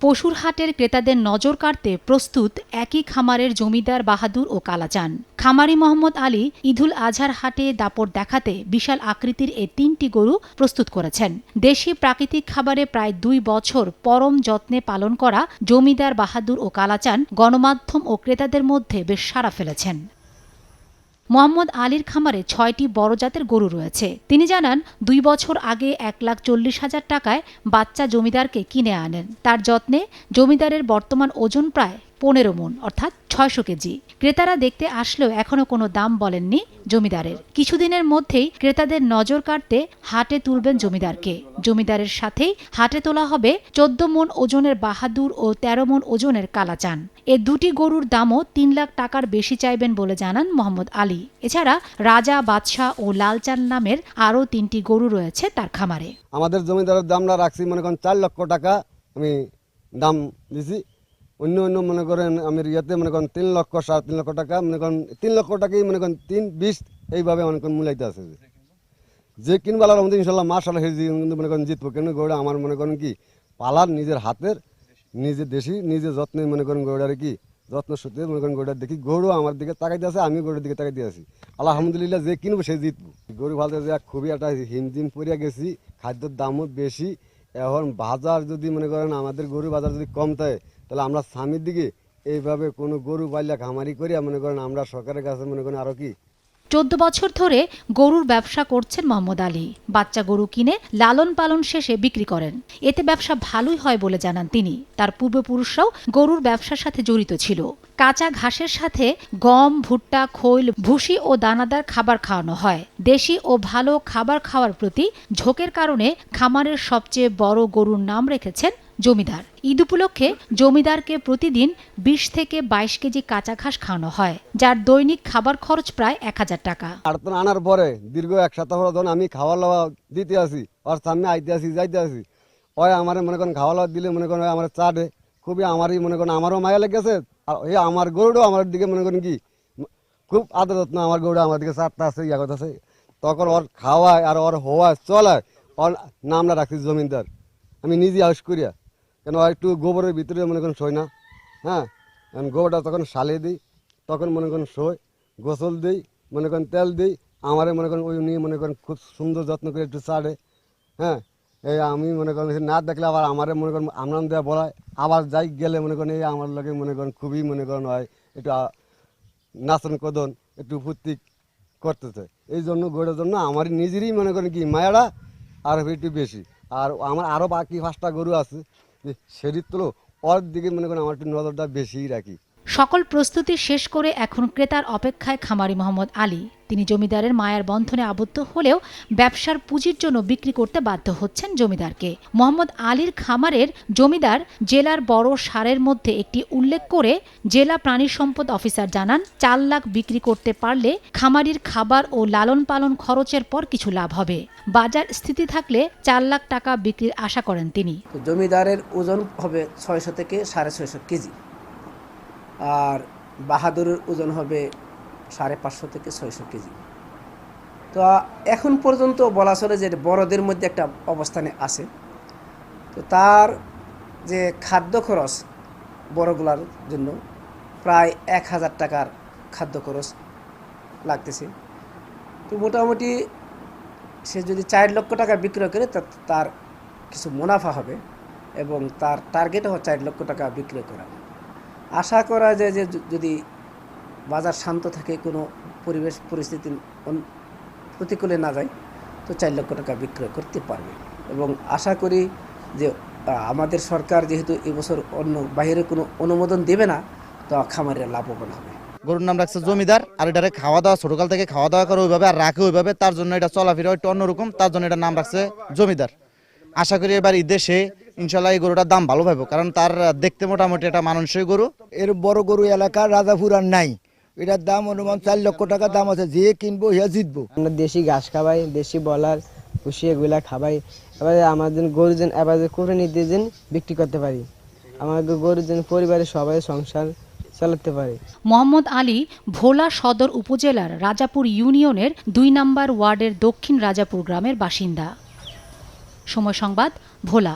পশুর হাটের ক্রেতাদের নজর কাড়তে প্রস্তুত একই খামারের জমিদার বাহাদুর ও কালাচান। খামারি মোহাম্মদ আলী ঈদুল আজহার হাটে দাপট দেখাতে বিশাল আকৃতির এই ৩টি গরু প্রস্তুত করেছেন। দেশি প্রাকৃতিক খাবারে প্রায় ২ বছর পরম যত্নে পালন করা জমিদার বাহাদুর ও কালাচান গণমাধ্যম ও ক্রেতাদের মধ্যে বেশ সাড়া ফেলেছেন। মোহাম্মদ আলীর খামারে ৬টি বড় জাতের গরু রয়েছে। তিনি জানান ২ বছর আগে ১,৪০,০০০ টাকায় বাচ্চা জমিদারকে কিনে আনেন। তার যত্নে জমিদারের বর্তমান ওজন প্রায় ১৫ মণ অর্থাৎ ৬০০ কেজি। ক্রেতারা দেখতে আসলেও এখনো কোনো দাম বলেননি জমিদারের। কিছুদিনের মধ্যেই ক্রেতাদের নজর কাড়তে হাটে তুলবেন জমিদারকে। জমিদারের সাথেই হাটে তোলা হবে ১৪ মণ ওজনের বাহাদুর ও ১৩ মণ ওজনের কালাচান। এ দুটি গরুর দামও ৩ লাখ টাকার বেশি চাইবেন বলে জানান মোহাম্মদ আলী। এছাড়া রাজা, বাদশাহ ও লালচান নামের আরও ৩টি গরু রয়েছে তার খামারে। আমাদের জমিদারের দামটা রাখছি মনে করেন ৪ লক্ষ টাকা আমি দাম দিছি। অন্য মনে করেন আমি ইয়াতে মনে করেন ৩ লক্ষ ৩.৫ লক্ষ টাকা মনে করেন ৩ লক্ষ টাকাই মনে করেন ৩-২০ এইভাবে মনে করেন মূলাইতে আছে। যে কিনবালার মধ্যে ইনশাল্লাহ মাশাআল্লাহ কিন্তু মনে করেন জিতবো। কেন গরুটা আমার মনে করেন কি পালার নিজের হাতের নিজে দেশি নিজে যত্নে মনে করেন গরুটারে কি যত্ন সত্যি মনে করেন গরুটার দেখি গরু আমার দিকে তাকাইতে আছে, আমি গরুর দিকে তাকাইতে আছি। আলহামদুলিল্লাহ যে কিনবো সে জিতবো। গরু ভালো যে খুবই একটা হিমজিম পড়িয়া গেছি, খাদ্যের দামও বেশি। এখন বাজার যদি মনে করেন আমাদের গরু বাজার যদি কম থাকে তাহলে আমরা স্বামীর দিকে এইভাবে কোনো গরু পাইলে খামারি করিয়া মনে করেন আমরা সরকারের কাছে মনে করেন আরো কি ১৪ বছর ধরে গরুর ব্যবসা করছেন মোহাম্মদ আলী। বাচ্চা গরু কিনে লালন পালন শেষে বিক্রি করেন। এতে ব্যবসা ভালোই হয় বলে জানান তিনি। তার পূর্বপুরুষরাও গরুর ব্যবসার সাথে জড়িত ছিল। কাঁচা ঘাসের সাথে গম, ভুট্টা, খৈল, ভুসি ও দানাদার খাবার খাওয়ানো হয়। দেশি ও ভালো খাবার খাওয়ার প্রতি ঝোঁকের কারণে খামারের সবচেয়ে বড় গরুর নাম রেখেছেন জমিদার। ঈদ উপলক্ষে জমিদারকে প্রতিদিন ২০ থেকে ২২ কেজি কাঁচা ঘাস খাওয়ানো হয়, যার দৈনিক খাবার খরচ প্রায় ১,০০০ টাকা। আনার পরে দীর্ঘ ১ সপ্তাহ ধরে আমি খাওয়া লাওয়া দিতে আসি, ওর সামনে আইতে আসি যাইতে আসি। ওই আমার মনে করেন খাওয়া লাওয়া দিলে মনে করেন আমার চাটে খুবই আমারই মনে করেন আমারও মায়া লেগেছে। আর এই আমার গরুটাও আমার দিকে মনে করেন কি খুব আদর যত্ন, আমার গরুটা আমার দিকে চারটা আছে ইয়া কথা আছে। তখন ওর খাওয়ায় আর ওর হওয়ায় চলায় ওর নামটা রাখছি জমিদার। আমি নিজে আউস করিয়া কেন একটু গোবরের ভিতরে মনে করেন শোয় না, হ্যাঁ গোবরটা তখন সালে দিই, তখন মনে করেন শোয়, গোসল দিই, মনে করেন তেল দিই। আমারে মনে করেন ওই নিয়ে মনে করেন খুব সুন্দর যত্ন করে একটু চাড়ে। হ্যাঁ এই আমি মনে করেন না দেখলে আবার আমারে মনে করেন আমরান দেওয়া বলায়, আবার যাই গেলে মনে করেন এই আমার লোকে মনে করেন খুবই মনে করেন হয় একটু নাচন কদন একটু ফুর্তি করতেছে। এই জন্য গরুর জন্য আমার নিজেরই মনে করেন কি মায়াটা আর একটু বেশি। আর আমার আরও বাকি 5টা গরু আছে, সেটির তো ওর দিকে মনে করেন আমার একটু নজরটা বেশিই রাখি। সকল প্রস্তুতি শেষ করে এখন ক্রেতার অপেক্ষায় খামারি মোহাম্মদ আলী। তিনি জমিদারের মায়ার বন্ধনে আবদ্ধ হলেও ব্যবসার পুঁজির জন্য বিক্রি করতে বাধ্য হচ্ছেন জমিদারকে। মোহাম্মদ আলীর খামারের জমিদার জেলার বড় সারের মধ্যে একটি উল্লেখ করে জেলা প্রাণী সম্পদ অফিসার জানান ৪ লাখ বিক্রি করতে পারলে খামারির খাবার ও লালন পালন খরচের পর কিছু লাভ হবে। বাজার স্থিতি থাকলে ৪ লাখ টাকা বিক্রির আশা করেন তিনি। জমিদারের ওজন হবে ৬০০ থেকে ৬৫০ কেজি, আর বাহাদুরের ওজন হবে ৫৫০ থেকে ৬০০ কেজি। তো এখন পর্যন্ত বলা চলে যে বড়দের মধ্যে একটা অবস্থানে আছে। তো তার যে খাদ্য খরচ বড়গুলার জন্য প্রায় ১,০০০ টাকার খাদ্য খরচ লাগতেছে। তো মোটামুটি সে যদি ৪ লক্ষ টাকা বিক্রয় করে তার কিছু মুনাফা হবে এবং তার টার্গেট হবে ৪ লক্ষ টাকা বিক্রয় করা। আশা করা যায় যে যদি বাজার শান্ত থাকে, কোনো পরিবেশ পরিস্থিতি প্রতিকূলে না যায়, তো ৪ লক্ষ টাকা বিক্রয় করতে পারবে। এবং আশা করি যে আমাদের সরকার যেহেতু এবছর অন্য বাইরে কোনো অনুমোদন দেবে না, তো খামারিরা লাভবান হবে। গরুর নাম রাখছে জমিদার। আর এটারে খাওয়া দাওয়া ছোটকাল থেকে খাওয়া দাওয়া করে ওইভাবে আর রাখে ওইভাবে, তার জন্য এটা চলাফেরা একটু অন্যরকম, তার জন্য এটার নাম রাখছে জমিদার। আশা করি এবার ঈদে সে ইনশাল্লাহ এই গরুটার দাম ভালো পাবো, কারণ তার দেখতে মোটামুটি একটা মানুষই গরু। এর বড় গরু এলাকার রাজাপুর আর নাই, এটার দাম অনুমান ৪ লক্ষ টাকা দাম আছে। যে কিনবো হে জিতবো। আমরা দেশি ঘাস খাবাই, দেশি বলার ভুসি এগুলা খাবাই। এবার আমাদের গরু যেন এবার করে নিতে যেন বিক্রি করতে পারি, আমাদের গরু যেন পরিবারের সবাই সংসার চালাতে পারে। মোহাম্মদ আলী ভোলা সদর উপজেলার রাজাপুর ইউনিয়নের ২ নম্বর ওয়ার্ডের দক্ষিণ রাজাপুর গ্রামের বাসিন্দা। সময় সংবাদ, ভোলা।